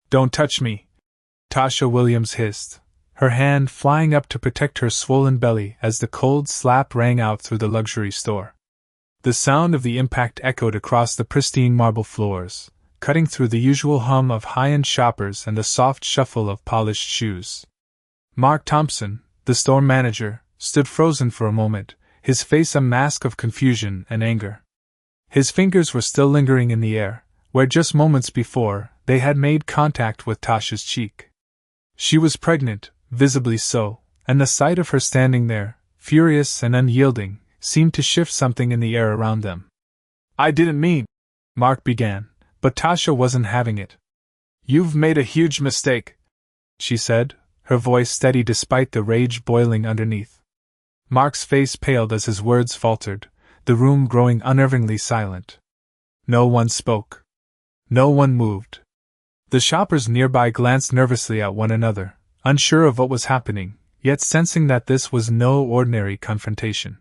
Don't touch me, Tasha Williams hissed, her hand flying up to protect her swollen belly as the cold slap rang out through the luxury store. The sound of the impact echoed across the pristine marble floors, cutting through the usual hum of high-end shoppers and the soft shuffle of polished shoes. Mark Thompson, the store manager, stood frozen for a moment, his face a mask of confusion and anger. His fingers were still lingering in the air, where just moments before they had made contact with Tasha's cheek. She was pregnant, visibly so, and the sight of her standing there, furious and unyielding, seemed to shift something in the air around them. I didn't mean, Mark began, but Tasha wasn't having it. You've made a huge mistake, she said, her voice steady despite the rage boiling underneath. Mark's face paled as his words faltered, the room growing unnervingly silent. No one spoke. No one moved. The shoppers nearby glanced nervously at one another, unsure of what was happening, yet sensing that this was no ordinary confrontation.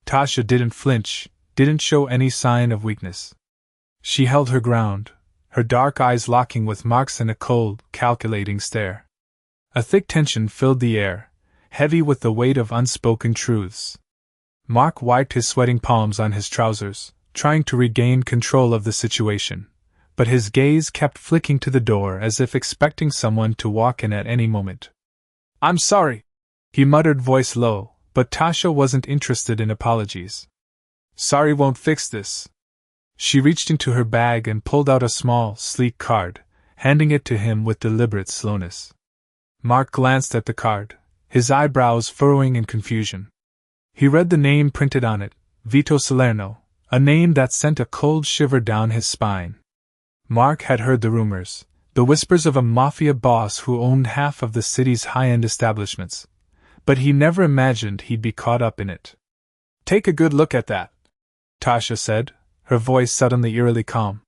Tasha didn't flinch, didn't show any sign of weakness. She held her ground, her dark eyes locking with Mark's in a cold, calculating stare. A thick tension filled the air, heavy with the weight of unspoken truths. Mark wiped his sweating palms on his trousers, trying to regain control of the situation, but his gaze kept flicking to the door as if expecting someone to walk in at any moment. I'm sorry, he muttered, voice low, but Tasha wasn't interested in apologies. Sorry won't fix this. She reached into her bag and pulled out a small, sleek card, handing it to him with deliberate slowness. Mark glanced at the card, his eyebrows furrowing in confusion. He read the name printed on it, Vito Salerno, a name that sent a cold shiver down his spine. Mark had heard the rumors, the whispers of a Mafia boss who owned half of the city's high-end establishments, but he never imagined he'd be caught up in it. Take a good look at that, Tasha said, her voice suddenly eerily calm.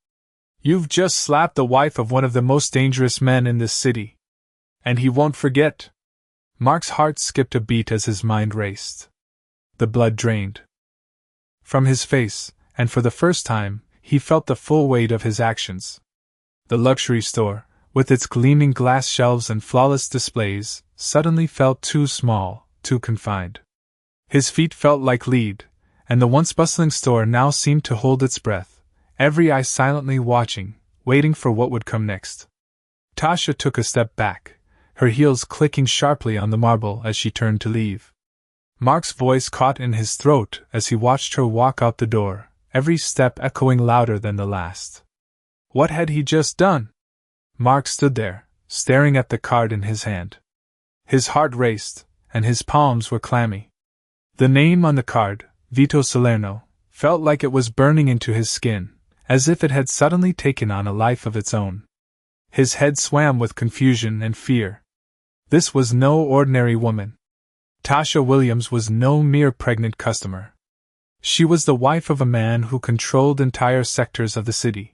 You've just slapped the wife of one of the most dangerous men in this city. And he won't forget. Mark's heart skipped a beat as his mind raced. The blood drained from his face, and for the first time, he felt the full weight of his actions. The luxury store, with its gleaming glass shelves and flawless displays, suddenly felt too small, too confined. His feet felt like lead, and the once bustling store now seemed to hold its breath, every eye silently watching, waiting for what would come next. Tasha took a step back, her heels clicking sharply on the marble as she turned to leave. Mark's voice caught in his throat as he watched her walk out the door, every step echoing louder than the last. What had he just done? Mark stood there, staring at the card in his hand. His heart raced, and his palms were clammy. The name on the card, Vito Salerno, felt like it was burning into his skin, as if it had suddenly taken on a life of its own. His head swam with confusion and fear. This was no ordinary woman. Tasha Williams was no mere pregnant customer. She was the wife of a man who controlled entire sectors of the city.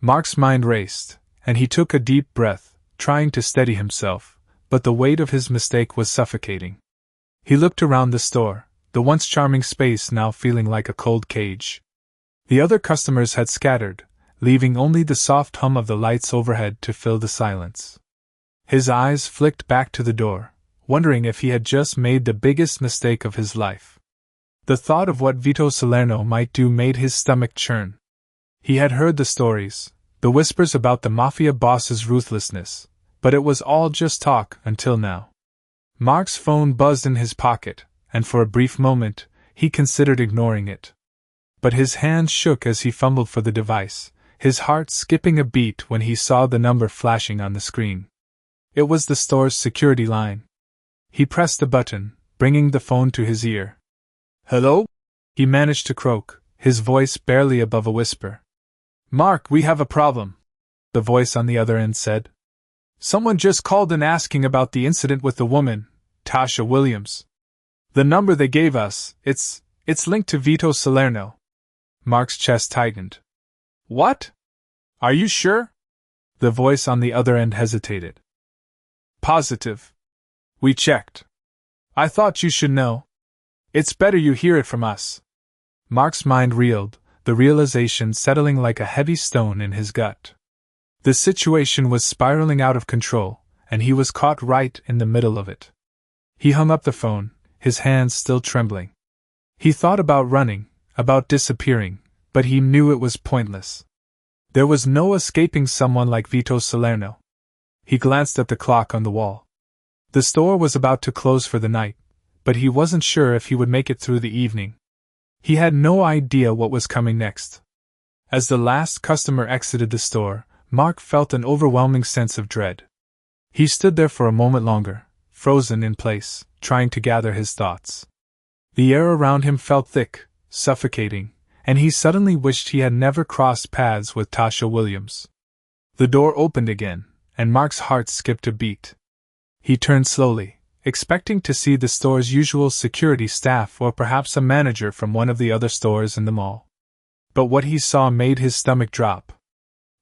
Mark's mind raced, and he took a deep breath, trying to steady himself, but the weight of his mistake was suffocating. He looked around the store, the once charming space now feeling like a cold cage. The other customers had scattered, leaving only the soft hum of the lights overhead to fill the silence. His eyes flicked back to the door, wondering if he had just made the biggest mistake of his life. The thought of what Vito Salerno might do made his stomach churn. He had heard the stories, the whispers about the Mafia boss's ruthlessness, but it was all just talk until now. Mark's phone buzzed in his pocket, and for a brief moment, he considered ignoring it. But his hand shook as he fumbled for the device, his heart skipping a beat when he saw the number flashing on the screen. It was the store's security line. He pressed the button, bringing the phone to his ear. Hello? He managed to croak, his voice barely above a whisper. Mark, we have a problem, the voice on the other end said. Someone just called in asking about the incident with the woman, Tasha Williams. The number they gave us, it's linked to Vito Salerno. Mark's chest tightened. What? Are you sure? The voice on the other end hesitated. Positive. We checked. I thought you should know. It's better you hear it from us. Mark's mind reeled, the realization settling like a heavy stone in his gut. The situation was spiraling out of control, and he was caught right in the middle of it. He hung up the phone, his hands still trembling. He thought about running, about disappearing, but he knew it was pointless. There was no escaping someone like Vito Salerno. He glanced at the clock on the wall. The store was about to close for the night, but he wasn't sure if he would make it through the evening. He had no idea what was coming next. As the last customer exited the store, Mark felt an overwhelming sense of dread. He stood there for a moment longer, frozen in place, trying to gather his thoughts. The air around him felt thick, suffocating, and he suddenly wished he had never crossed paths with Tasha Williams. The door opened again, and Mark's heart skipped a beat. He turned slowly, expecting to see the store's usual security staff or perhaps a manager from one of the other stores in the mall. But what he saw made his stomach drop.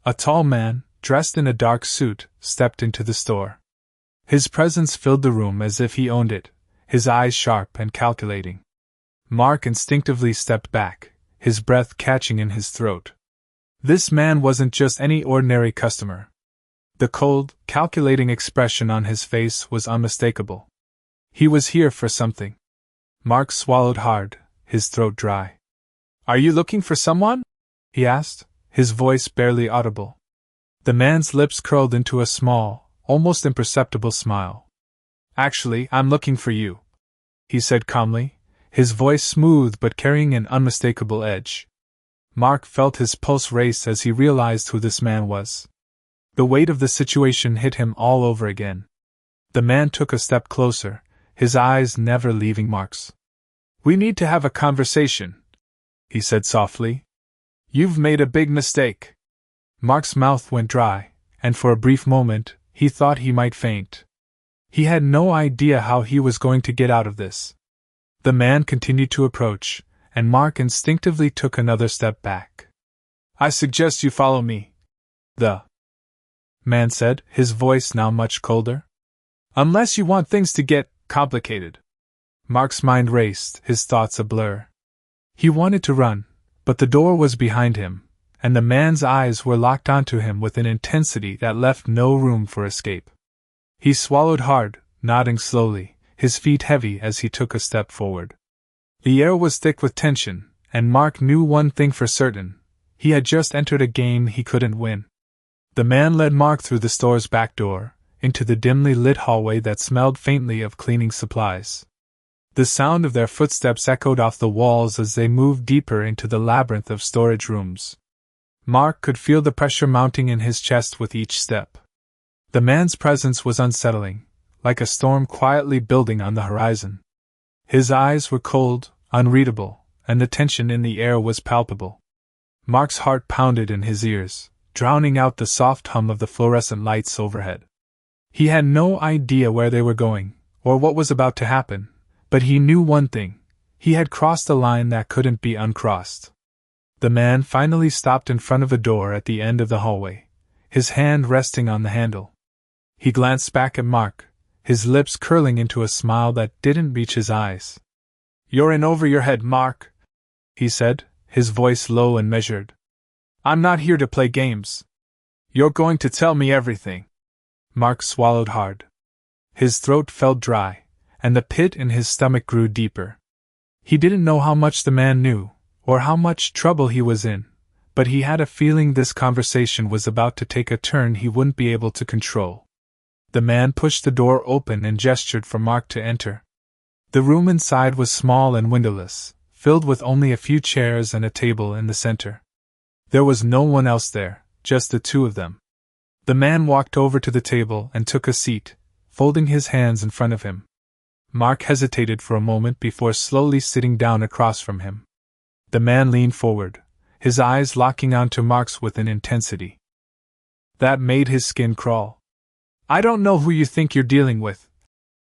A tall man, dressed in a dark suit, stepped into the store. His presence filled the room as if he owned it, his eyes sharp and calculating. Mark instinctively stepped back, his breath catching in his throat. This man wasn't just any ordinary customer. The cold, calculating expression on his face was unmistakable. He was here for something. Mark swallowed hard, his throat dry. "Are you looking for someone?" he asked, his voice barely audible. The man's lips curled into a small, almost imperceptible smile. "Actually, I'm looking for you," he said calmly, his voice smooth but carrying an unmistakable edge. Mark felt his pulse race as he realized who this man was. The weight of the situation hit him all over again. The man took a step closer, his eyes never leaving Mark's. "We need to have a conversation," he said softly. "You've made a big mistake." Mark's mouth went dry, and for a brief moment, he thought he might faint. He had no idea how he was going to get out of this. The man continued to approach, and Mark instinctively took another step back. "I suggest you follow me," the man said, his voice now much colder. "Unless you want things to get complicated." Mark's mind raced, his thoughts a blur. He wanted to run, but the door was behind him, and the man's eyes were locked onto him with an intensity that left no room for escape. He swallowed hard, nodding slowly, his feet heavy as he took a step forward. The air was thick with tension, and Mark knew one thing for certain: he had just entered a game he couldn't win. The man led Mark through the store's back door, into the dimly lit hallway that smelled faintly of cleaning supplies. The sound of their footsteps echoed off the walls as they moved deeper into the labyrinth of storage rooms. Mark could feel the pressure mounting in his chest with each step. The man's presence was unsettling, like a storm quietly building on the horizon. His eyes were cold, unreadable, and the tension in the air was palpable. Mark's heart pounded in his ears, drowning out the soft hum of the fluorescent lights overhead. He had no idea where they were going, or what was about to happen, but he knew one thing: he had crossed a line that couldn't be uncrossed. The man finally stopped in front of a door at the end of the hallway, his hand resting on the handle. He glanced back at Mark, his lips curling into a smile that didn't reach his eyes. "You're in over your head, Mark," he said, his voice low and measured. "I'm not here to play games. You're going to tell me everything." Mark swallowed hard. His throat felt dry, and the pit in his stomach grew deeper. He didn't know how much the man knew, or how much trouble he was in, but he had a feeling this conversation was about to take a turn he wouldn't be able to control. The man pushed the door open and gestured for Mark to enter. The room inside was small and windowless, filled with only a few chairs and a table in the center. There was no one else there, just the two of them. The man walked over to the table and took a seat, folding his hands in front of him. Mark hesitated for a moment before slowly sitting down across from him. The man leaned forward, his eyes locking onto Mark's with an intensity that made his skin crawl. "I don't know who you think you're dealing with,"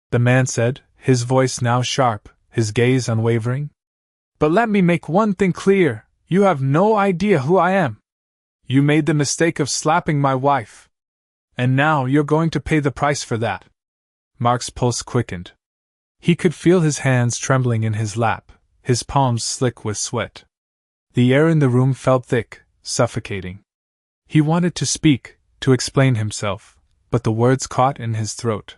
the man said, his voice now sharp, his gaze unwavering. "But let me make one thing clear: you have no idea who I am. You made the mistake of slapping my wife. And now you're going to pay the price for that." Mark's pulse quickened. He could feel his hands trembling in his lap, his palms slick with sweat. The air in the room felt thick, suffocating. He wanted to speak, to explain himself, but the words caught in his throat.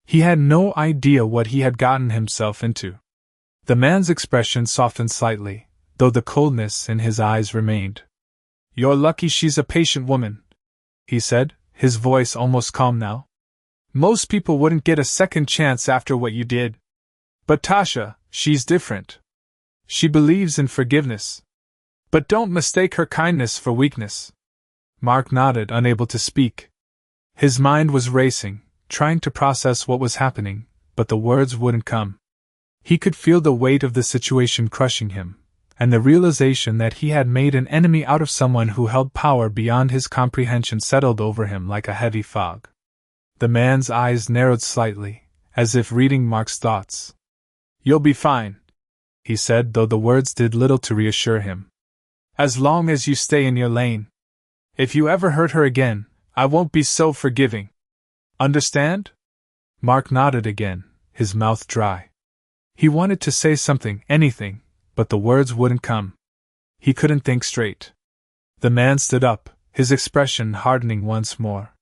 He had no idea what he had gotten himself into. The man's expression softened slightly, though the coldness in his eyes remained. "You're lucky she's a patient woman," he said, his voice almost calm now. "Most people wouldn't get a second chance after what you did. But Tasha, she's different. She believes in forgiveness. But don't mistake her kindness for weakness." Mark nodded, unable to speak. His mind was racing, trying to process what was happening, but the words wouldn't come. He could feel the weight of the situation crushing him, and the realization that he had made an enemy out of someone who held power beyond his comprehension settled over him like a heavy fog. The man's eyes narrowed slightly, as if reading Mark's thoughts. "You'll be fine," he said, though the words did little to reassure him. "As long as you stay in your lane. If you ever hurt her again, I won't be so forgiving. Understand?" Mark nodded again, his mouth dry. He wanted to say something, anything, but the words wouldn't come. He couldn't think straight. The man stood up, his expression hardening once more.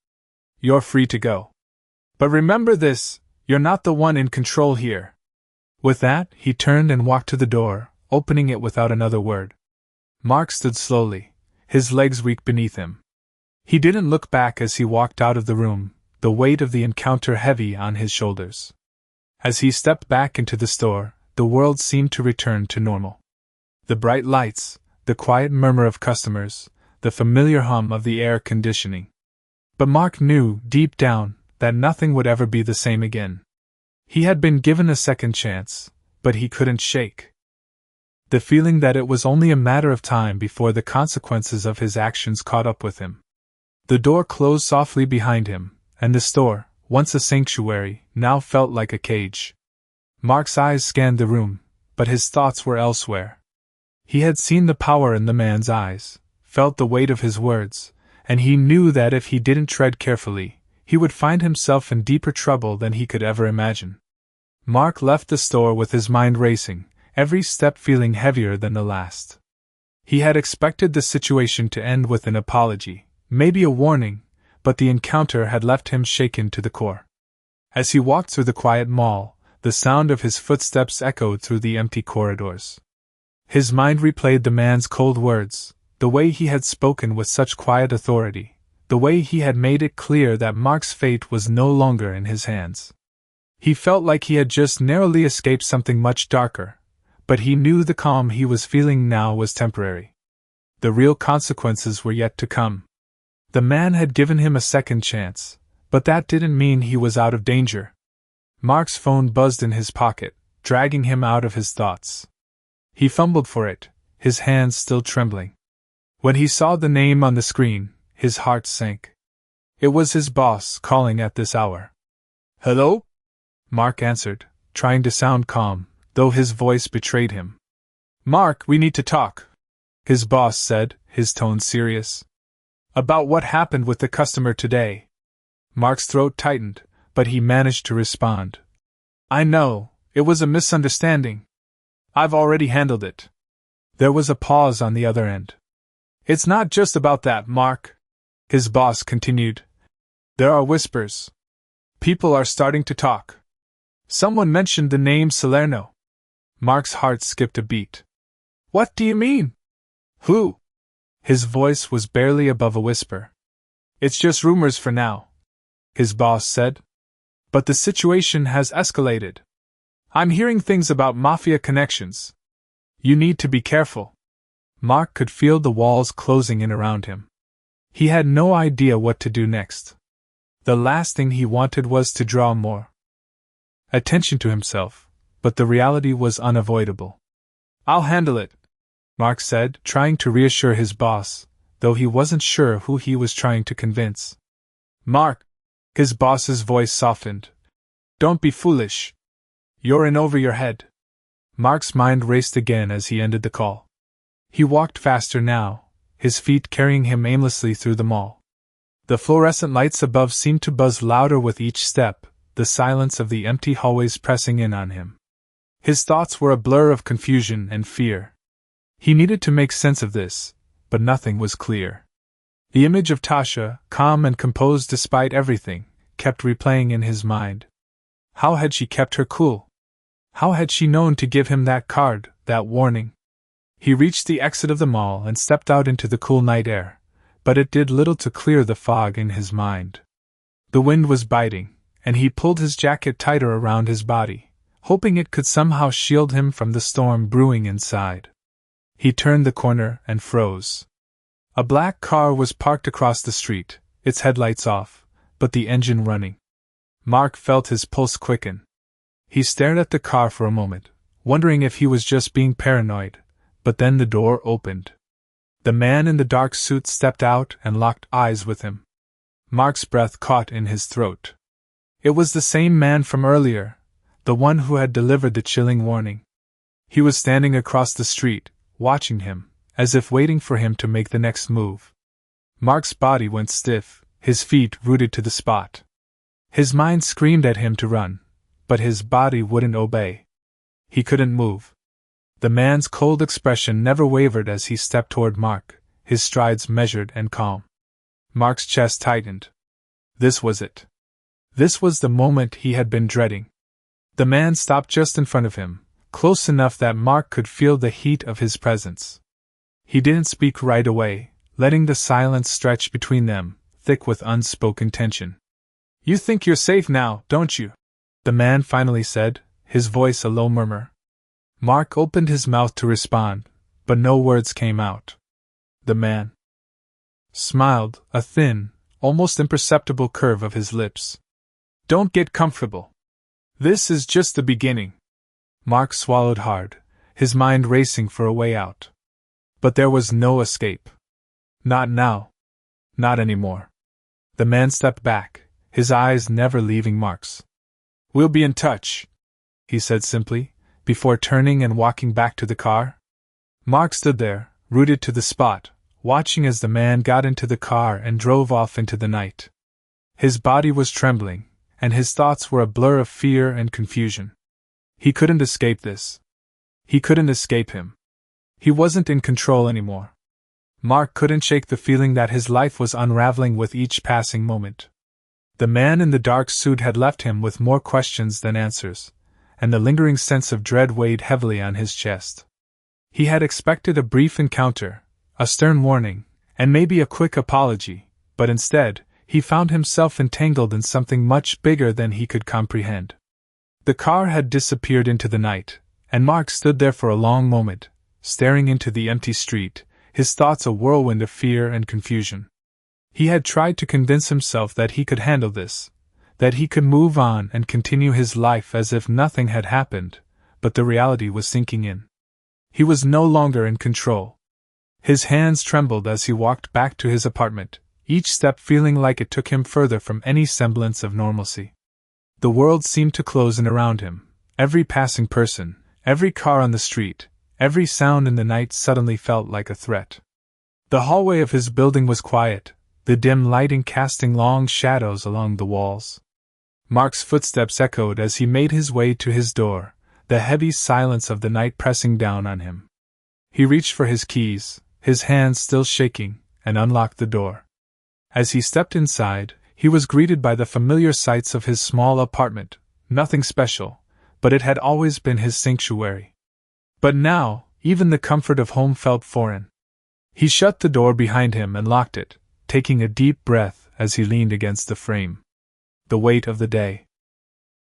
"You're free to go. But remember this, you're not the one in control here." With that, he turned and walked to the door, opening it without another word. Mark stood slowly, his legs weak beneath him. He didn't look back as he walked out of the room, the weight of the encounter heavy on his shoulders. As he stepped back into the store, the world seemed to return to normal. The bright lights, the quiet murmur of customers, the familiar hum of the air conditioning. But Mark knew, deep down, that nothing would ever be the same again. He had been given a second chance, but he couldn't shake the feeling that it was only a matter of time before the consequences of his actions caught up with him. The door closed softly behind him, and the store, once a sanctuary, now felt like a cage. Mark's eyes scanned the room, but his thoughts were elsewhere. He had seen the power in the man's eyes, felt the weight of his words, and he knew that if he didn't tread carefully, he would find himself in deeper trouble than he could ever imagine. Mark left the store with his mind racing, every step feeling heavier than the last. He had expected the situation to end with an apology, maybe a warning, but the encounter had left him shaken to the core. As he walked through the quiet mall, the sound of his footsteps echoed through the empty corridors. His mind replayed the man's cold words, the way he had spoken with such quiet authority, the way he had made it clear that Mark's fate was no longer in his hands. He felt like he had just narrowly escaped something much darker, but he knew the calm he was feeling now was temporary. The real consequences were yet to come. The man had given him a second chance, but that didn't mean he was out of danger. Mark's phone buzzed in his pocket, dragging him out of his thoughts. He fumbled for it, his hands still trembling. When he saw the name on the screen, his heart sank. It was his boss calling at this hour. "Hello?" Mark answered, trying to sound calm, though his voice betrayed him. "Mark, we need to talk," his boss said, his tone serious. "About what happened with the customer today." Mark's throat tightened, but he managed to respond. "I know, it was a misunderstanding. I've already handled it." There was a pause on the other end. "It's not just about that, Mark," his boss continued. "There are whispers. People are starting to talk. Someone mentioned the name Salerno." Mark's heart skipped a beat. "What do you mean? Who?" His voice was barely above a whisper. "It's just rumors for now," his boss said. "But the situation has escalated. I'm hearing things about Mafia connections. You need to be careful." Mark could feel the walls closing in around him. He had no idea what to do next. The last thing he wanted was to draw more attention to himself, but the reality was unavoidable. "I'll handle it," Mark said, trying to reassure his boss, though he wasn't sure who he was trying to convince. "Mark," his boss's voice softened, "don't be foolish. You're in over your head." Mark's mind raced again as he ended the call. He walked faster now, his feet carrying him aimlessly through the mall. The fluorescent lights above seemed to buzz louder with each step, the silence of the empty hallways pressing in on him. His thoughts were a blur of confusion and fear. He needed to make sense of this, but nothing was clear. The image of Tasha, calm and composed despite everything, kept replaying in his mind. How had she kept her cool? How had she known to give him that card, that warning? He reached the exit of the mall and stepped out into the cool night air, but it did little to clear the fog in his mind. The wind was biting, and he pulled his jacket tighter around his body, hoping it could somehow shield him from the storm brewing inside. He turned the corner and froze. A black car was parked across the street, its headlights off, but the engine running. Mark felt his pulse quicken. He stared at the car for a moment, wondering if he was just being paranoid, but then the door opened. The man in the dark suit stepped out and locked eyes with him. Mark's breath caught in his throat. It was the same man from earlier, the one who had delivered the chilling warning. He was standing across the street, watching him, as if waiting for him to make the next move. Mark's body went stiff, his feet rooted to the spot. His mind screamed at him to run, but his body wouldn't obey. He couldn't move. The man's cold expression never wavered as he stepped toward Mark, his strides measured and calm. Mark's chest tightened. This was it. This was the moment he had been dreading. The man stopped just in front of him, close enough that Mark could feel the heat of his presence. He didn't speak right away, letting the silence stretch between them, thick with unspoken tension. "You think you're safe now, don't you?" the man finally said, his voice a low murmur. Mark opened his mouth to respond, but no words came out. The man smiled, a thin, almost imperceptible curve of his lips. "Don't get comfortable. This is just the beginning." Mark swallowed hard, his mind racing for a way out. But there was no escape. Not now. Not anymore. The man stepped back, his eyes never leaving Mark's. "We'll be in touch," he said simply, before turning and walking back to the car. Mark stood there, rooted to the spot, watching as the man got into the car and drove off into the night. His body was trembling, and his thoughts were a blur of fear and confusion. He couldn't escape this. He couldn't escape him. He wasn't in control anymore. Mark couldn't shake the feeling that his life was unraveling with each passing moment. The man in the dark suit had left him with more questions than answers, and the lingering sense of dread weighed heavily on his chest. He had expected a brief encounter, a stern warning, and maybe a quick apology, but instead, he found himself entangled in something much bigger than he could comprehend. The car had disappeared into the night, and Mark stood there for a long moment, staring into the empty street, his thoughts a whirlwind of fear and confusion. He had tried to convince himself that he could handle this, that he could move on and continue his life as if nothing had happened, but the reality was sinking in. He was no longer in control. His hands trembled as he walked back to his apartment, each step feeling like it took him further from any semblance of normalcy. The world seemed to close in around him. Every passing person, every car on the street, every sound in the night suddenly felt like a threat. The hallway of his building was quiet, the dim lighting casting long shadows along the walls. Mark's footsteps echoed as he made his way to his door, the heavy silence of the night pressing down on him. He reached for his keys, his hands still shaking, and unlocked the door. As he stepped inside, he was greeted by the familiar sights of his small apartment, nothing special, but it had always been his sanctuary. But now, even the comfort of home felt foreign. He shut the door behind him and locked it, taking a deep breath as he leaned against the frame. The weight of the day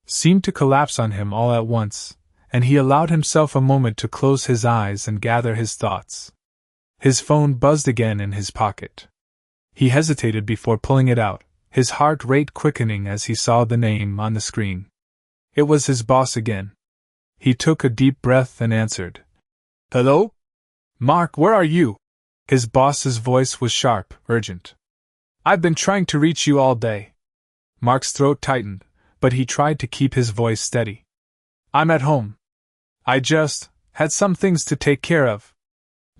seemed to collapse on him all at once, and he allowed himself a moment to close his eyes and gather his thoughts. His phone buzzed again in his pocket. He hesitated before pulling it out, his heart rate quickening as he saw the name on the screen. It was his boss again. He took a deep breath and answered. "Hello? Mark, where are you?" His boss's voice was sharp, urgent. "I've been trying to reach you all day." Mark's throat tightened, but he tried to keep his voice steady. "I'm at home. I just had some things to take care of."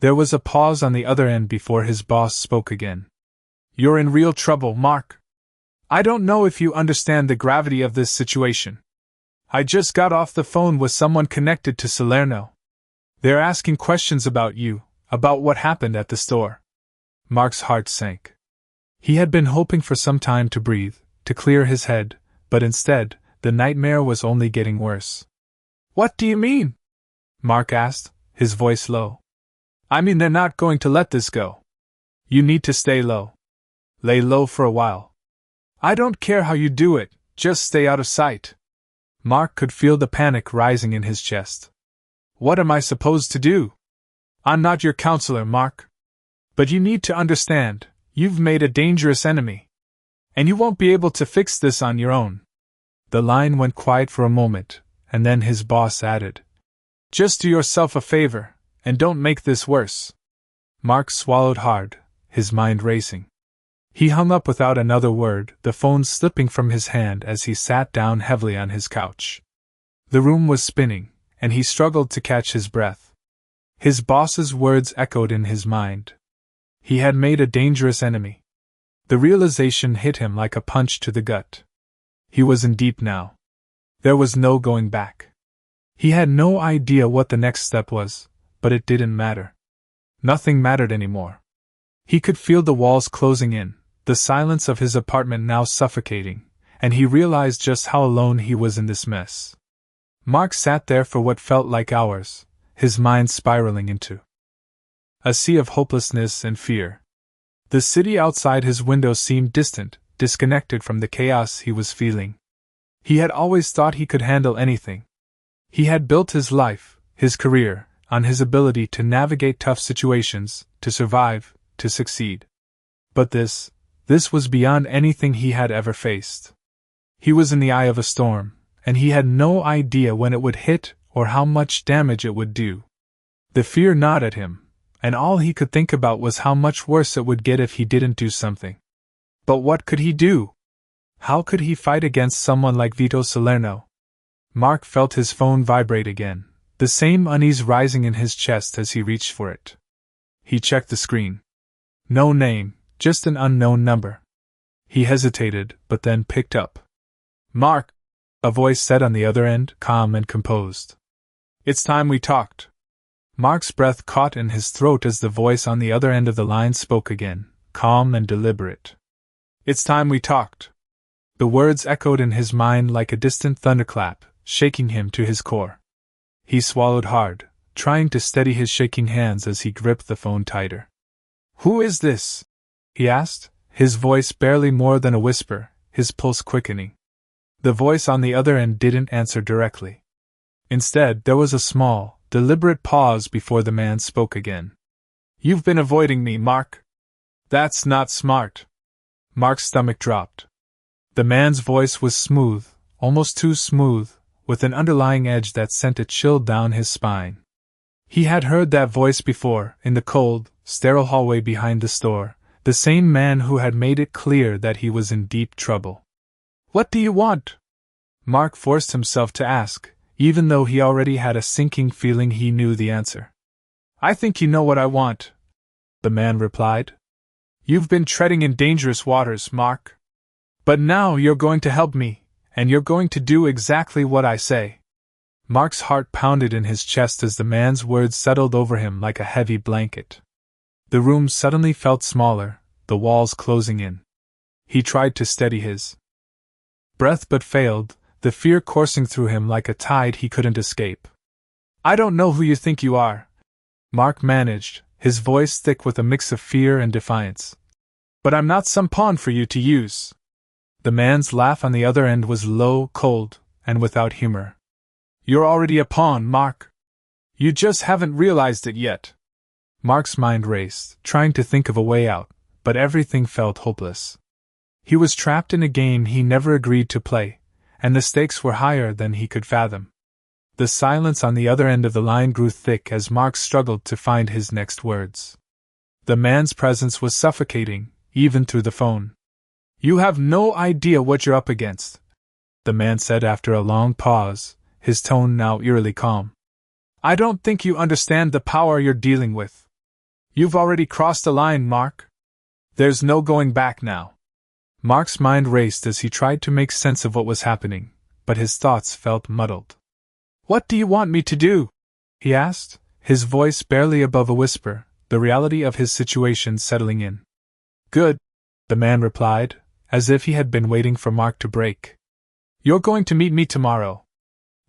There was a pause on the other end before his boss spoke again. "You're in real trouble, Mark. I don't know if you understand the gravity of this situation. I just got off the phone with someone connected to Salerno. They're asking questions about you, about what happened at the store." Mark's heart sank. He had been hoping for some time to breathe, to clear his head, but instead, the nightmare was only getting worse. "What do you mean?" Mark asked, his voice low. "I mean they're not going to let this go. You need to stay low. Lay low for a while. I don't care how you do it, just stay out of sight." Mark could feel the panic rising in his chest. "What am I supposed to do? I'm not your counselor, Mark. But you need to understand, you've made a dangerous enemy. And you won't be able to fix this on your own." The line went quiet for a moment, and then his boss added, "Just do yourself a favor, and don't make this worse." Mark swallowed hard, his mind racing. He hung up without another word, the phone slipping from his hand as he sat down heavily on his couch. The room was spinning, and he struggled to catch his breath. His boss's words echoed in his mind. He had made a dangerous enemy. The realization hit him like a punch to the gut. He was in deep now. There was no going back. He had no idea what the next step was, but it didn't matter. Nothing mattered anymore. He could feel the walls closing in, the silence of his apartment now suffocating, and he realized just how alone he was in this mess. Mark sat there for what felt like hours, his mind spiraling into a sea of hopelessness and fear. The city outside his window seemed distant, disconnected from the chaos he was feeling. He had always thought he could handle anything. He had built his life, his career, on his ability to navigate tough situations, to survive, to succeed. But this was beyond anything he had ever faced. He was in the eye of a storm, and he had no idea when it would hit or how much damage it would do. The fear gnawed at him, and all he could think about was how much worse it would get if he didn't do something. But what could he do? How could he fight against someone like Vito Salerno? Mark felt his phone vibrate again, the same unease rising in his chest as he reached for it. He checked the screen. No name, just an unknown number. He hesitated, but then picked up. "Mark," a voice said on the other end, calm and composed. "It's time we talked." Mark's breath caught in his throat as the voice on the other end of the line spoke again, calm and deliberate. "It's time we talked." The words echoed in his mind like a distant thunderclap, shaking him to his core. He swallowed hard, trying to steady his shaking hands as he gripped the phone tighter. "Who is this?" he asked, his voice barely more than a whisper, his pulse quickening. The voice on the other end didn't answer directly. Instead, there was a small, deliberate pause before the man spoke again. "You've been avoiding me, Mark. That's not smart." Mark's stomach dropped. The man's voice was smooth, almost too smooth, with an underlying edge that sent a chill down his spine. He had heard that voice before, in the cold, sterile hallway behind the store, the same man who had made it clear that he was in deep trouble. "What do you want?" Mark forced himself to ask, even though he already had a sinking feeling he knew the answer. "I think you know what I want," the man replied. "You've been treading in dangerous waters, Mark. But now you're going to help me, and you're going to do exactly what I say." Mark's heart pounded in his chest as the man's words settled over him like a heavy blanket. The room suddenly felt smaller, the walls closing in. He tried to steady his breath but failed, the fear coursing through him like a tide he couldn't escape. "I don't know who you think you are," Mark managed, his voice thick with a mix of fear and defiance. "But I'm not some pawn for you to use." The man's laugh on the other end was low, cold, and without humor. "You're already a pawn, Mark. You just haven't realized it yet." Mark's mind raced, trying to think of a way out, but everything felt hopeless. He was trapped in a game he never agreed to play, and the stakes were higher than he could fathom. The silence on the other end of the line grew thick as Mark struggled to find his next words. The man's presence was suffocating, even through the phone. "You have no idea what you're up against," the man said after a long pause, his tone now eerily calm. "I don't think you understand the power you're dealing with. You've already crossed a line, Mark. There's no going back now." Mark's mind raced as he tried to make sense of what was happening, but his thoughts felt muddled. "What do you want me to do?" he asked, his voice barely above a whisper, the reality of his situation settling in. "Good," the man replied, as if he had been waiting for Mark to break. You're going to meet me tomorrow.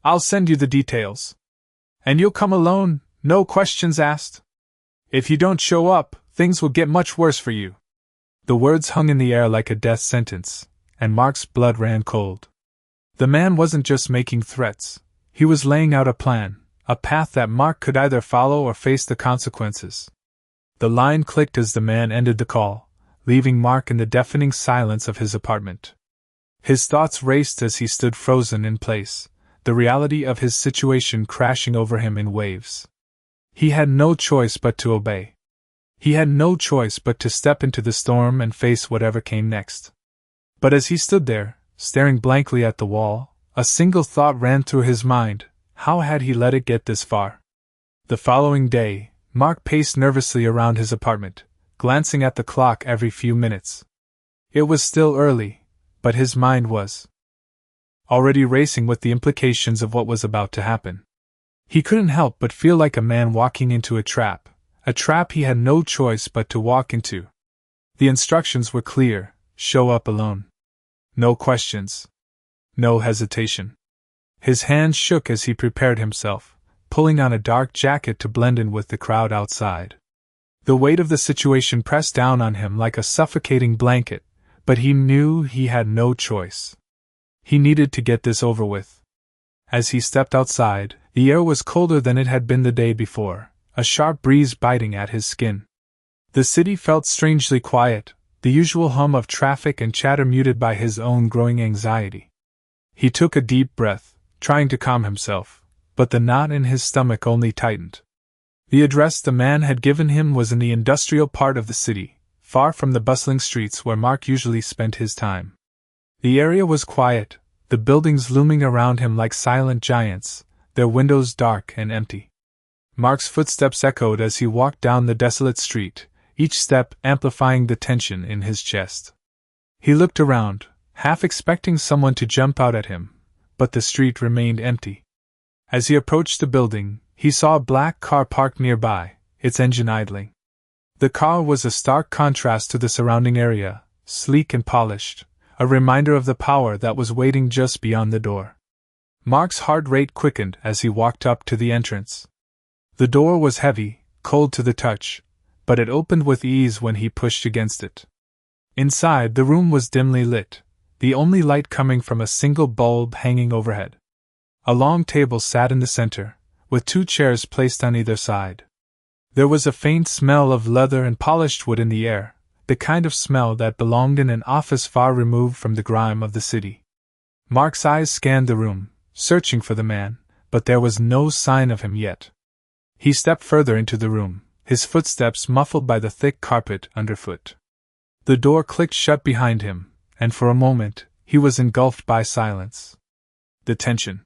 I'll send you the details. And you'll come alone, no questions asked? If you don't show up, things will get much worse for you. The words hung in the air like a death sentence, and Mark's blood ran cold. The man wasn't just making threats, he was laying out a plan, a path that Mark could either follow or face the consequences. The line clicked as the man ended the call, leaving Mark in the deafening silence of his apartment. His thoughts raced as he stood frozen in place, the reality of his situation crashing over him in waves. He had no choice but to obey. He had no choice but to step into the storm and face whatever came next. But as he stood there, staring blankly at the wall, a single thought ran through his mind: how had he let it get this far? The following day, Mark paced nervously around his apartment, glancing at the clock every few minutes. It was still early, but his mind was already racing with the implications of what was about to happen. He couldn't help but feel like a man walking into a trap he had no choice but to walk into. The instructions were clear: show up alone. No questions. No hesitation. His hands shook as he prepared himself, pulling on a dark jacket to blend in with the crowd outside. The weight of the situation pressed down on him like a suffocating blanket, but he knew he had no choice. He needed to get this over with. As he stepped outside, the air was colder than it had been the day before, a sharp breeze biting at his skin. The city felt strangely quiet, the usual hum of traffic and chatter muted by his own growing anxiety. He took a deep breath, trying to calm himself, but the knot in his stomach only tightened. The address the man had given him was in the industrial part of the city, far from the bustling streets where Mark usually spent his time. The area was quiet, the buildings looming around him like silent giants, their windows dark and empty. Mark's footsteps echoed as he walked down the desolate street, each step amplifying the tension in his chest. He looked around, half expecting someone to jump out at him, but the street remained empty. As he approached the building, he saw a black car parked nearby, its engine idling. The car was a stark contrast to the surrounding area, sleek and polished, a reminder of the power that was waiting just beyond the door. Mark's heart rate quickened as he walked up to the entrance. The door was heavy, cold to the touch, but it opened with ease when he pushed against it. Inside, the room was dimly lit, the only light coming from a single bulb hanging overhead. A long table sat in the center, with 2 chairs placed on either side. There was a faint smell of leather and polished wood in the air, the kind of smell that belonged in an office far removed from the grime of the city. Mark's eyes scanned the room, searching for the man, but there was no sign of him yet. He stepped further into the room, his footsteps muffled by the thick carpet underfoot. The door clicked shut behind him, and for a moment, he was engulfed by silence. The tension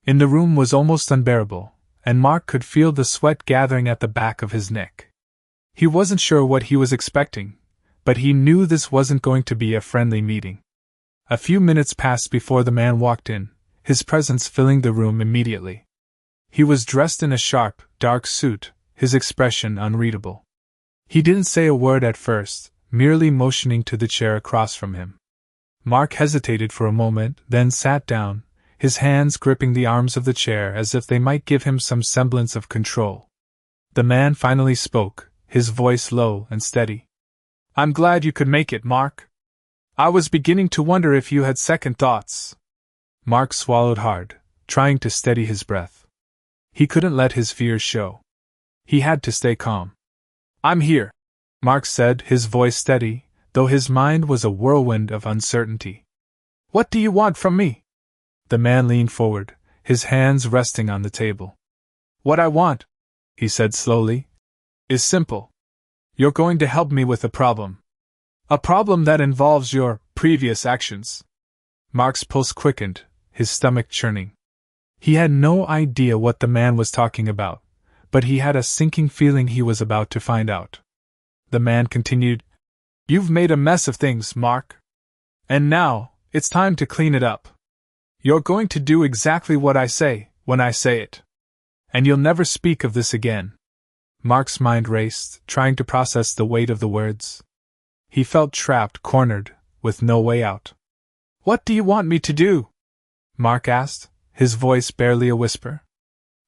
in the room was almost unbearable, and Mark could feel the sweat gathering at the back of his neck. He wasn't sure what he was expecting, but he knew this wasn't going to be a friendly meeting. A few minutes passed before the man walked in, his presence filling the room immediately. He was dressed in a sharp, dark suit, his expression unreadable. He didn't say a word at first, merely motioning to the chair across from him. Mark hesitated for a moment, then sat down, his hands gripping the arms of the chair as if they might give him some semblance of control. The man finally spoke, his voice low and steady. "I'm glad you could make it, Mark. I was beginning to wonder if you had second thoughts." Mark swallowed hard, trying to steady his breath. He couldn't let his fears show. He had to stay calm. "I'm here," Mark said, his voice steady, though his mind was a whirlwind of uncertainty. "What do you want from me?" The man leaned forward, his hands resting on the table. "What I want," he said slowly, "is simple. You're going to help me with a problem. A problem that involves your previous actions." Mark's pulse quickened, his stomach churning. He had no idea what the man was talking about, but he had a sinking feeling he was about to find out. The man continued, "You've made a mess of things, Mark. And now, it's time to clean it up. You're going to do exactly what I say, when I say it. And you'll never speak of this again." Mark's mind raced, trying to process the weight of the words. He felt trapped, cornered, with no way out. "What do you want me to do?" Mark asked, his voice barely a whisper.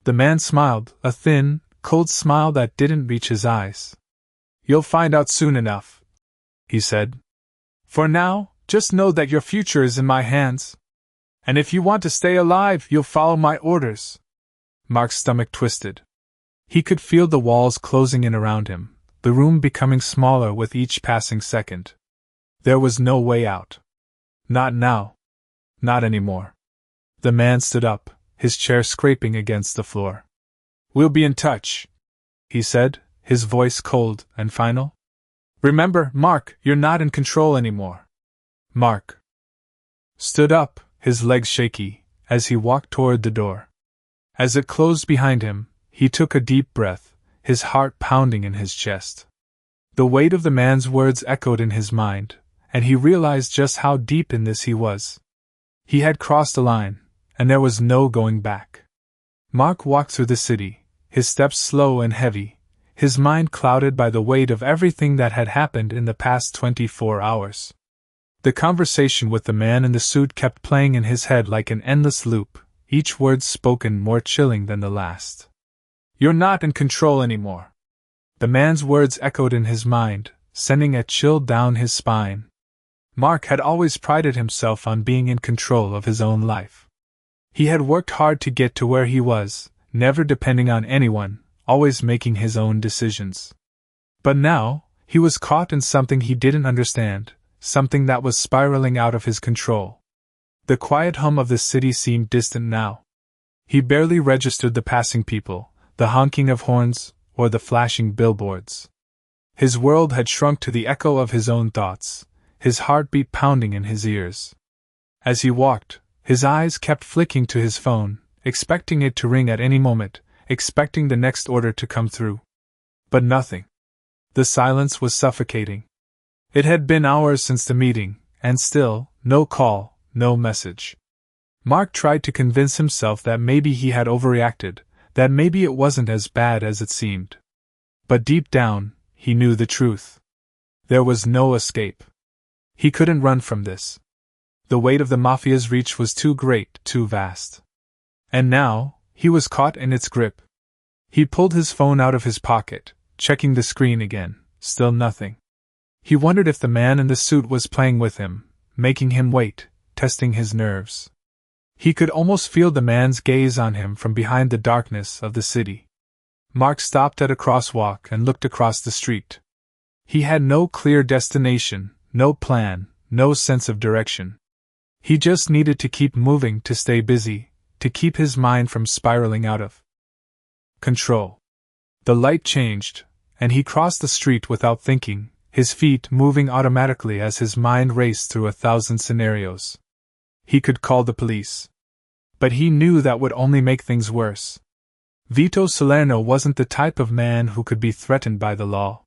The man smiled, a thin, cold smile that didn't reach his eyes. "You'll find out soon enough," he said. "For now, just know that your future is in my hands. And if you want to stay alive, you'll follow my orders." Mark's stomach twisted. He could feel the walls closing in around him, the room becoming smaller with each passing second. There was no way out. Not now. Not anymore. The man stood up, his chair scraping against the floor. "We'll be in touch," he said, his voice cold and final. "Remember, Mark, you're not in control anymore." Mark stood up, his legs shaky, as he walked toward the door. As it closed behind him, he took a deep breath, his heart pounding in his chest. The weight of the man's words echoed in his mind, and he realized just how deep in this he was. He had crossed a line, and there was no going back. Mark walked through the city, his steps slow and heavy, his mind clouded by the weight of everything that had happened in the past 24 hours. The conversation with the man in the suit kept playing in his head like an endless loop, each word spoken more chilling than the last. "You're not in control anymore." The man's words echoed in his mind, sending a chill down his spine. Mark had always prided himself on being in control of his own life. He had worked hard to get to where he was, never depending on anyone, always making his own decisions. But now, he was caught in something he didn't understand, something that was spiraling out of his control. The quiet hum of the city seemed distant now. He barely registered the passing people, the honking of horns, or the flashing billboards. His world had shrunk to the echo of his own thoughts, his heartbeat pounding in his ears. As he walked, his eyes kept flicking to his phone, expecting it to ring at any moment, expecting the next order to come through. But nothing. The silence was suffocating. It had been hours since the meeting, and still, no call, no message. Mark tried to convince himself that maybe he had overreacted, that maybe it wasn't as bad as it seemed. But deep down, he knew the truth. There was no escape. He couldn't run from this. The weight of the Mafia's reach was too great, too vast. And now, he was caught in its grip. He pulled his phone out of his pocket, checking the screen again, still nothing. He wondered if the man in the suit was playing with him, making him wait, testing his nerves. He could almost feel the man's gaze on him from behind the darkness of the city. Mark stopped at a crosswalk and looked across the street. He had no clear destination, no plan, no sense of direction. He just needed to keep moving to stay busy, to keep his mind from spiraling out of control. The light changed, and he crossed the street without thinking, his feet moving automatically as his mind raced through 1,000 scenarios. He could call the police. But he knew that would only make things worse. Vito Salerno wasn't the type of man who could be threatened by the law.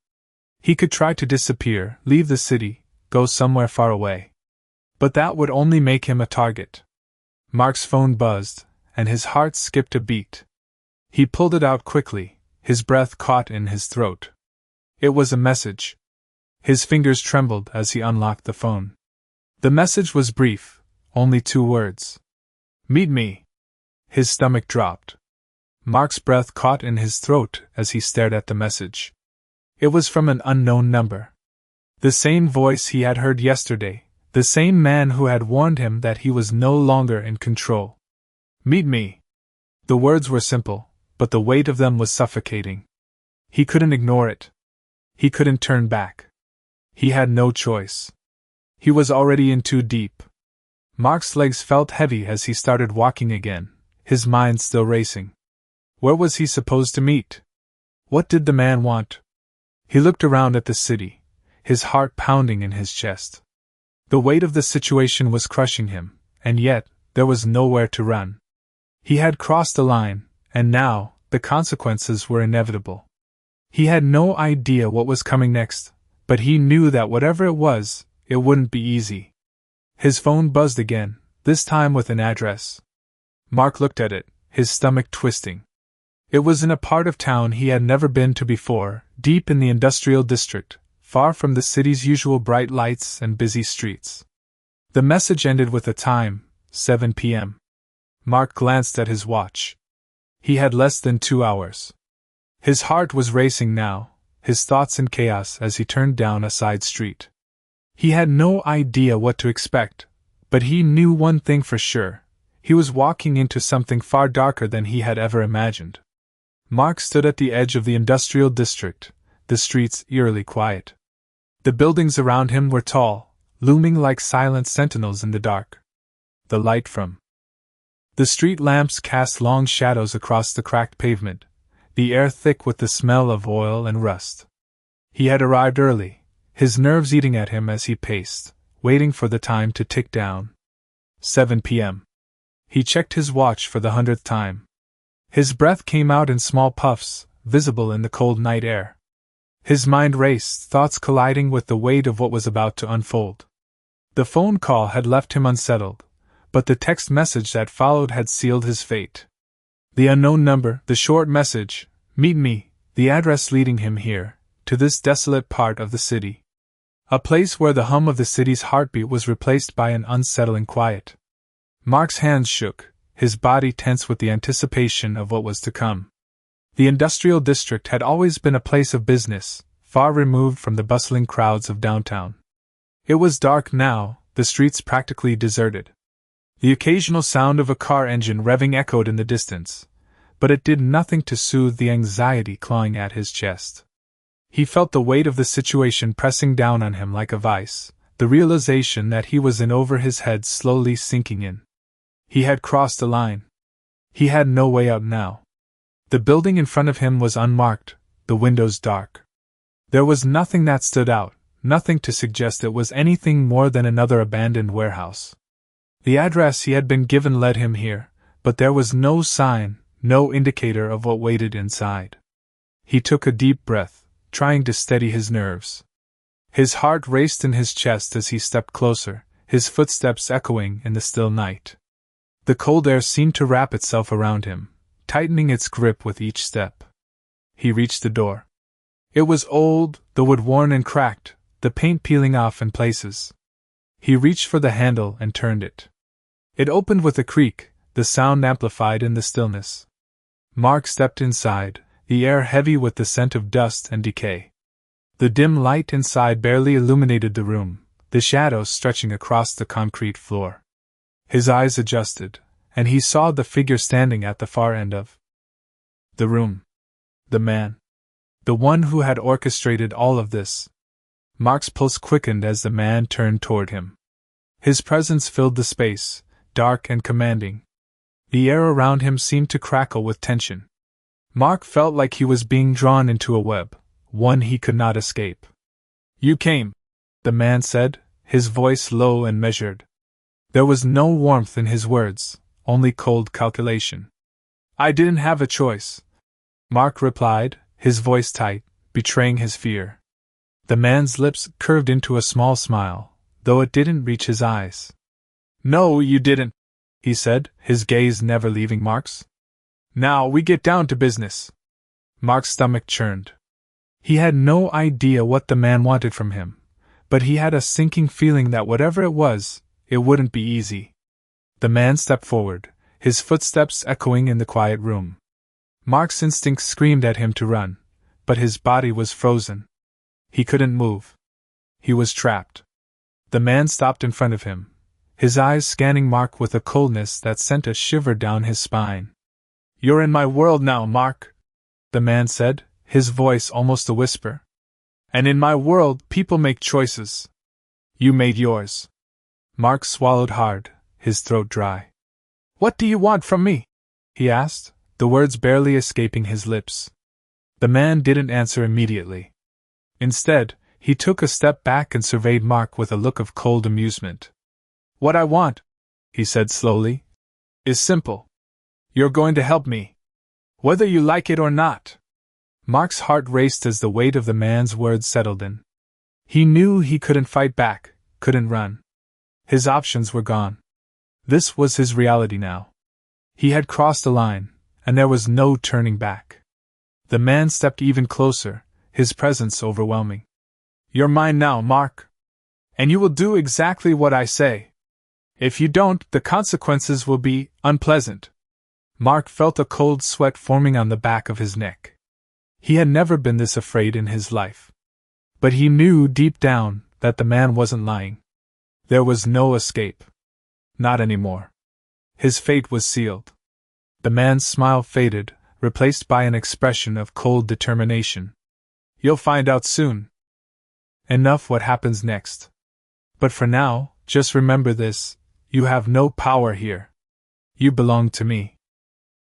He could try to disappear, leave the city, go somewhere far away. But that would only make him a target. Mark's phone buzzed, and his heart skipped a beat. He pulled it out quickly, his breath caught in his throat. It was a message. His fingers trembled as he unlocked the phone. The message was brief, only 2 words. "Meet me." His stomach dropped. Mark's breath caught in his throat as he stared at the message. It was from an unknown number. The same voice he had heard yesterday, the same man who had warned him that he was no longer in control. "Meet me." The words were simple, but the weight of them was suffocating. He couldn't ignore it. He couldn't turn back. He had no choice. He was already in too deep. Mark's legs felt heavy as he started walking again, his mind still racing. Where was he supposed to meet? What did the man want? He looked around at the city, his heart pounding in his chest. The weight of the situation was crushing him, and yet, there was nowhere to run. He had crossed the line, and now, the consequences were inevitable. He had no idea what was coming next, but he knew that whatever it was, it wouldn't be easy. His phone buzzed again, this time with an address. Mark looked at it, his stomach twisting. It was in a part of town he had never been to before, deep in the industrial district, far from the city's usual bright lights and busy streets. The message ended with a time, 7 p.m. Mark glanced at his watch. He had less than 2 hours. His heart was racing now, his thoughts in chaos as he turned down a side street. He had no idea what to expect, but he knew one thing for sure: he was walking into something far darker than he had ever imagined. Mark stood at the edge of the industrial district, the streets eerily quiet. The buildings around him were tall, looming like silent sentinels in the dark. The light from the street lamps cast long shadows across the cracked pavement, the air thick with the smell of oil and rust. He had arrived early, his nerves eating at him as he paced, waiting for the time to tick down. 7 p.m. He checked his watch for the 100th time. His breath came out in small puffs, visible in the cold night air. His mind raced, thoughts colliding with the weight of what was about to unfold. The phone call had left him unsettled, but the text message that followed had sealed his fate. The unknown number, the short message, "Meet me," the address leading him here, to this desolate part of the city. A place where the hum of the city's heartbeat was replaced by an unsettling quiet. Mark's hands shook, his body tense with the anticipation of what was to come. The industrial district had always been a place of business, far removed from the bustling crowds of downtown. It was dark now, the streets practically deserted. The occasional sound of a car engine revving echoed in the distance, but it did nothing to soothe the anxiety clawing at his chest. He felt the weight of the situation pressing down on him like a vice, the realization that he was in over his head slowly sinking in. He had crossed a line. He had no way out now. The building in front of him was unmarked, the windows dark. There was nothing that stood out, nothing to suggest it was anything more than another abandoned warehouse. The address he had been given led him here, but there was no sign, no indicator of what waited inside. He took a deep breath, trying to steady his nerves. His heart raced in his chest as he stepped closer, his footsteps echoing in the still night. The cold air seemed to wrap itself around him, tightening its grip with each step. He reached the door. It was old, the wood worn and cracked, the paint peeling off in places. He reached for the handle and turned it. It opened with a creak, the sound amplified in the stillness. Mark stepped inside, the air heavy with the scent of dust and decay. The dim light inside barely illuminated the room, the shadows stretching across the concrete floor. His eyes adjusted, and he saw the figure standing at the far end of the room. The man. The one who had orchestrated all of this. Mark's pulse quickened as the man turned toward him. His presence filled the space, dark and commanding. The air around him seemed to crackle with tension. Mark felt like he was being drawn into a web, one he could not escape. "You came," the man said, his voice low and measured. There was no warmth in his words, only cold calculation. "I didn't have a choice," Mark replied, his voice tight, betraying his fear. The man's lips curved into a small smile, though it didn't reach his eyes. "No, you didn't," he said, his gaze never leaving Mark's. "Now we get down to business." Mark's stomach churned. He had no idea what the man wanted from him, but he had a sinking feeling that whatever it was, it wouldn't be easy. The man stepped forward, his footsteps echoing in the quiet room. Mark's instincts screamed at him to run, but his body was frozen. He couldn't move. He was trapped. The man stopped in front of him, his eyes scanning Mark with a coldness that sent a shiver down his spine. "You're in my world now, Mark," the man said, his voice almost a whisper. "And in my world, people make choices. You made yours." Mark swallowed hard, his throat dry. "What do you want from me?" he asked, the words barely escaping his lips. The man didn't answer immediately. Instead, he took a step back and surveyed Mark with a look of cold amusement. "What I want," he said slowly, "is simple. You're going to help me. Whether you like it or not." Mark's heart raced as the weight of the man's words settled in. He knew he couldn't fight back, couldn't run. His options were gone. This was his reality now. He had crossed a line, and there was no turning back. The man stepped even closer, his presence overwhelming. You're mine now, Mark. And you will do exactly what I say. If you don't, the consequences will be unpleasant. Mark felt a cold sweat forming on the back of his neck. He had never been this afraid in his life. But he knew deep down that the man wasn't lying. There was no escape. Not anymore. His fate was sealed. The man's smile faded, replaced by an expression of cold determination. You'll find out soon. Enough what happens next. But for now, just remember this, you have no power here. You belong to me.